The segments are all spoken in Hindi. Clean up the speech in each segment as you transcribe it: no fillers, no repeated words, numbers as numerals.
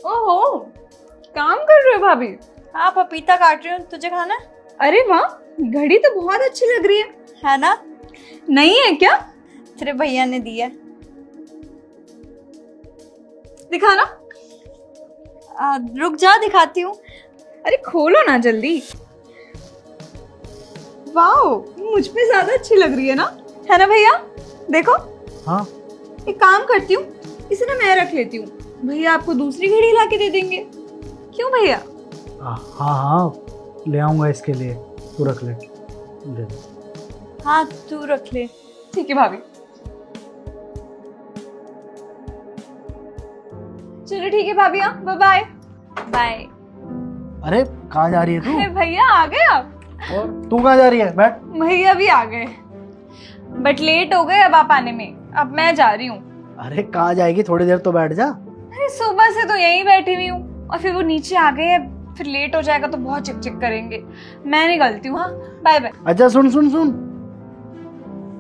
ओहो, काम कर रहे हो भाभी? हाँ पपीता काट रही हूँ, तुझे खाना है? अरे वाह, घड़ी तो बहुत अच्छी लग रही है ना? नहीं है क्या? तेरे भैया ने दी है। दिखाना। रुक जा, दिखाती हूँ। अरे खोलो ना जल्दी। वाओ, मुझ पे ज्यादा अच्छी लग रही है ना भैया? देखो। हाँ एक काम करती हूँ, इसे ना मैं रख लेती हूँ, भैया आपको दूसरी घड़ी ला के दे देंगे। क्यों भैया? हाँ हाँ, ले आऊंगा इसके लिए, तू रख ले। दे दे। हाँ तू रख ले। ठीक है भाभी। चलो ठीक है भाभी, हाँ बाय बाय। बाय। अरे कहाँ जा रही है अरे तू? भैया आ गए आप? और तू कहाँ जा रही है? बैठ। भैया भी आ गए, बट लेट हो गए अब आप आने में। अब मैं जा रही हूँ। अरे कहाँ जाएगी, थोड़ी देर तो बैठ जा। अरे सुबह से तो यहीं बैठी हुई हूँ, और फिर वो नीचे आ गए हैं, फिर लेट हो जाएगा तो बहुत चिक चिक करेंगे। मैं निकलती हूँ, हाँ बाय बाय। अच्छा सुन सुन सुन,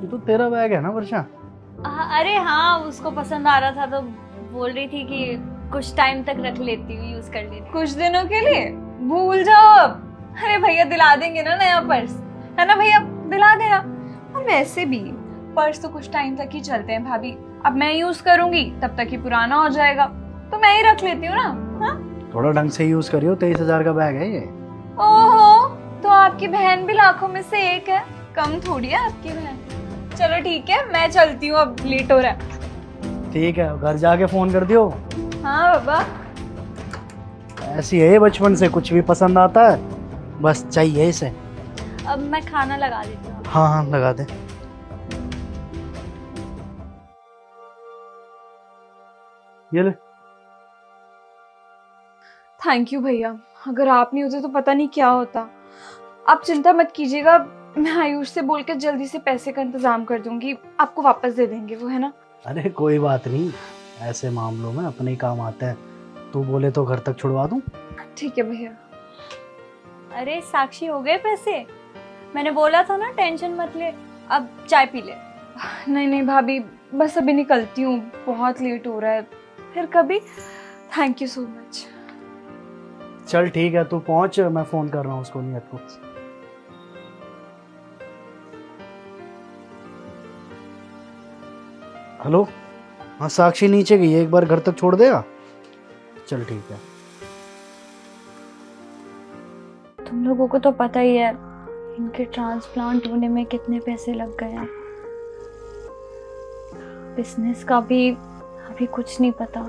ये तो तेरा बैग है ना वर्षा? अरे हाँ, उसको पसंद आ रहा था तो बोल रही थी कि कुछ टाइम तक रख लेती हूँ, यूज कर लेती। कुछ दिनों के लिए भूल जाओ अब। अरे भैया दिला देंगे ना नया पर्स, है ना भैया? दिला देना। और वैसे भी पर्स तो कुछ टाइम तक ही चलते हैं भाभी, अब मैं यूज करूंगी तब तक ही पुराना हो जाएगा, तो मैं ही रख लेती हूँ ना। हाँ थोड़ा ढंग से यूज करियो, 23,000 का बैग है ये। ओहो, तो आपकी बहन भी लाखों में से एक है, कम थोड़ी है आपकी बहन। चलो ठीक है, मैं चलती हूँ, अब लेट हो रहा है। ठीक है, घर जाके फोन कर दियो। हाँ बाबा। ऐसी है ये बचपन से, कुछ भी पसंद आता है बस चाहिए इसे। अब मैं खाना लगा देती हूँ। हाँ हाँ लगा दे। ये ले। थैंक यू भैया, अगर आप नहीं होते तो पता नहीं क्या होता। आप चिंता मत कीजिएगा, मैं आयुष से बोल के जल्दी से पैसे का इंतजाम कर दूंगी, आपको वापस दे देंगे वो, है ना? अरे कोई बात नहीं, ऐसे मामलों में अपने ही काम आता है। तू बोले तो घर तक छुड़वा दूं। ठीक है भैया। अरे साक्षी, हो गए पैसे? मैंने बोला था ना टेंशन मत ले, अब चाय पी ले। नहीं नहीं भाभी, बस अभी निकलती हूँ, बहुत लेट हो रहा है, फिर कभी। Thank you so much. चल ठीक है, तू पहुंच, मैं फोन कर रहा हूँ उसको, नियत को। हेलो। हाँ साक्षी नीचे गई है, एक बार घर तक छोड़ देगा? चल ठीक है। तुम लोगों को तो पता ही है इनके ट्रांसप्लांट होने में कितने पैसे लग गए हैं। बिजनेस का भी अभी कुछ नहीं पता,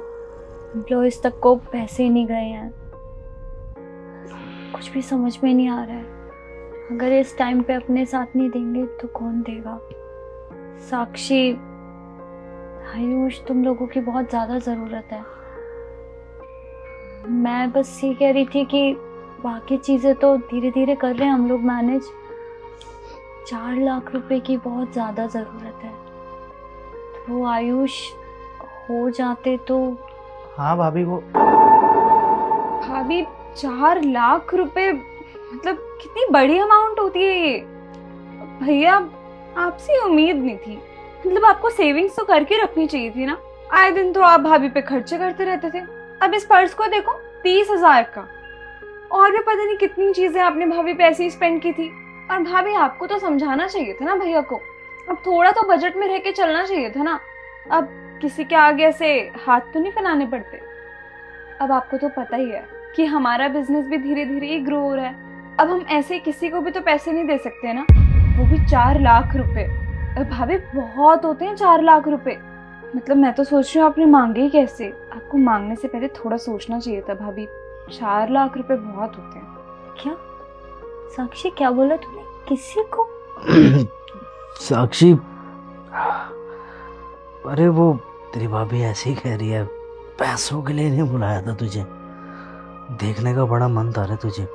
एम्प्लॉयज तक को पैसे ही नहीं गए हैं। कुछ भी समझ में नहीं आ रहा है। अगर इस टाइम पे अपने साथ नहीं देंगे तो कौन देगा? साक्षी, आयुष, तुम लोगों की बहुत ज्यादा जरूरत है। मैं बस ये कह रही थी कि बाकी चीजें तो धीरे धीरे कर रहे हैं हम लोग मैनेज। 4 लाख रुपए की बहुत ज्यादा जरूरत है, तो आयुष हो जाते तो। हाँ भाभी, वो भाभी 4 लाख रुपए मतलब कितनी बड़ी अमाउंट होती है ये। भैया आपसे उम्मीद नहीं थी, मतलब आपको सेविंग्स तो करके रखनी चाहिए थी ना। आए दिन तो आप भाभी पे खर्चे करते रहते थे। अब इस पर्स को देखो, 30,000 का, और भी पता नहीं कितनी चीजें आपने भाभी पे ऐसे ही स्पेंड की थी। और भाभी आपको तो समझाना चाहिए था ना भैया को, अब थोड़ा तो बजट में रह के चलना चाहिए था ना। अब किसी के आगे ऐसे हाथ तो नहीं फैलाने पड़ते। अब आपको तो पता ही है कि हमारा बिजनेस भी धीरे धीरे ही ग्रो हो रहा है, अब हम ऐसे किसी को भी तो पैसे नहीं दे सकते ना, वो भी 4 लाख रुपए। भाभी बहुत होते हैं 4 लाख रुपए, मतलब मैं तो सोच रही हूँ आपने मांगे ही कैसे। आपको मांगने से पहले थोड़ा सोचना चाहिए था भाभी, 4 लाख रुपए बहुत होते हैं। क्या साक्षी, क्या बोला तूने? किसी को? साक्षी, अरे वो तेरी भाभी ऐसे ही कह रही है, पैसों के लिए नहीं बुलाया था तुझे, देखने का बड़ा मन था रे तुझे,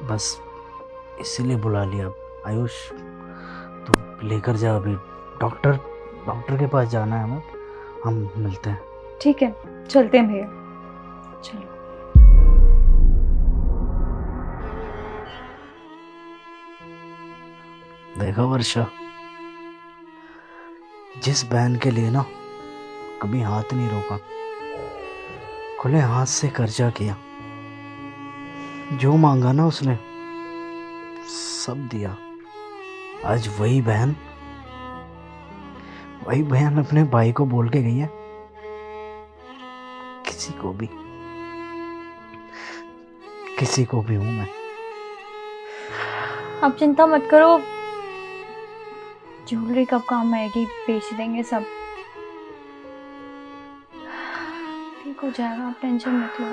बस इसीलिए बुला लिया। आयुष तू लेकर जा, अभी डॉक्टर के पास जाना है हमें, हम मिलते हैं। ठीक है, चलते हैं भैया, चलो। देखो वर्षा, जिस बहन के लिए ना कभी हाथ नहीं रोका, खुले हाथ से कर्जा किया, जो मांगा ना उसने सब दिया। आज वही बहन अपने भाई को बोल के गई है, किसी को भी हूं मैं। आप चिंता मत करो, ज्वेलरी कब काम आएगी, बेच देंगे सब, ठीक हो जाएगा, आप टेंशन मत लो।